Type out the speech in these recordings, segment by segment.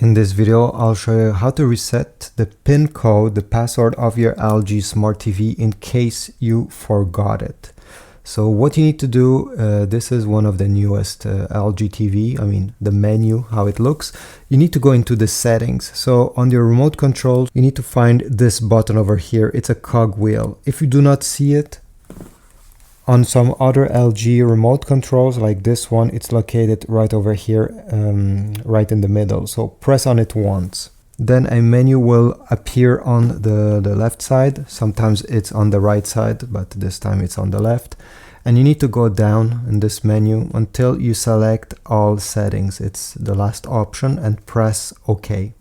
In this video, I'll show you how to reset the PIN code, the password of your LG Smart TV in case you forgot it. So what you need to do, this is one of the newest LG TV, the menu, how it looks. You need to go into the settings. So on your remote control, you need to find this button over here. It's a cog wheel. If you do not see it, on some other LG remote controls like this one, it's located right over here, right in the middle. So press on it once. Then a menu will appear on the left side. Sometimes it's on the right side, but this time it's on the left. And you need to go down in this menu until you select all settings. It's the last option, and press OK.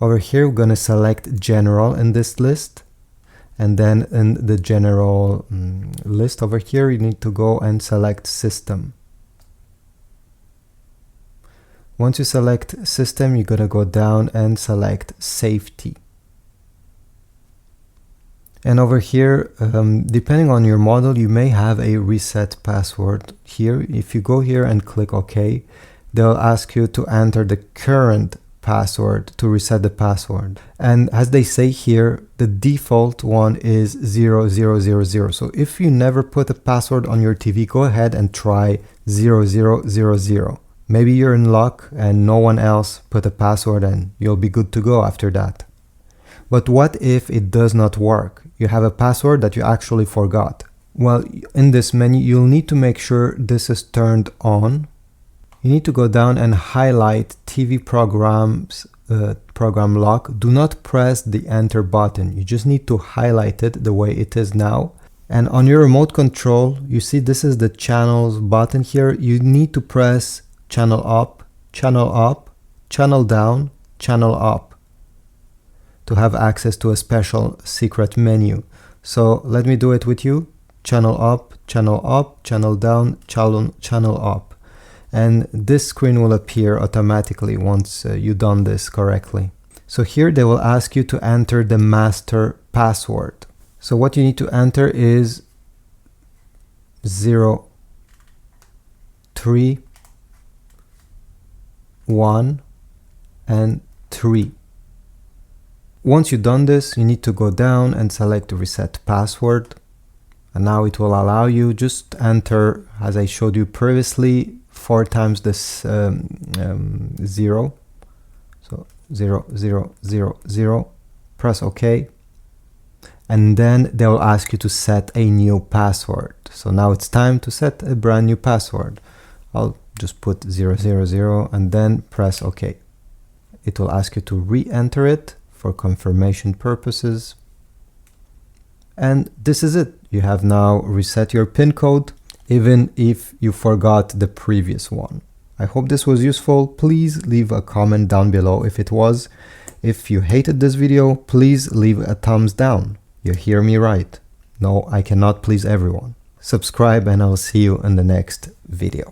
Over here, we're going to select General in this list. And then in the general list over here, you need to go and select System. Once you select System, you're going to go down and select Safety. And over here, depending on your model, you may have a reset password here. If you go here and click OK, they'll ask you to enter the current password to reset the password. And as they say here, the default one is 0000. So if you never put a password on your TV, go ahead and try 0000. Maybe you're in luck and no one else put a password and you'll be good to go after that. But what if it does not work? You have a password that you actually forgot. Well, in this menu, you'll need to make sure this is turned on. You need to go down and highlight TV programs, program lock. Do not press the enter button. You just need to highlight it the way it is now. And on your remote control, you see this is the channels button here. You need to press channel up, channel down, channel up to have access to a special secret menu. So let me do it with you. Channel up, channel down, channel up. And this screen will appear automatically once you've done this correctly. So here they will ask you to enter the master password. So what you need to enter is 0, 3, 1, and 3. Once you've done this, you need to go down and select reset password. And now it will allow you just enter, as I showed you previously, 4 times this 0. So 0, 0, 0, 0. Press OK. And then they will ask you to set a new password. So now it's time to set a brand new password. I'll just put 0, 0, 0 and then press OK. It will ask you to re-enter it for confirmation purposes. And this is it. You have now reset your PIN code, even if you forgot the previous one. I hope this was useful. Please leave a comment down below if it was. If you hated this video, please leave a thumbs down. You hear me right. No, I cannot please everyone. Subscribe and I'll see you in the next video.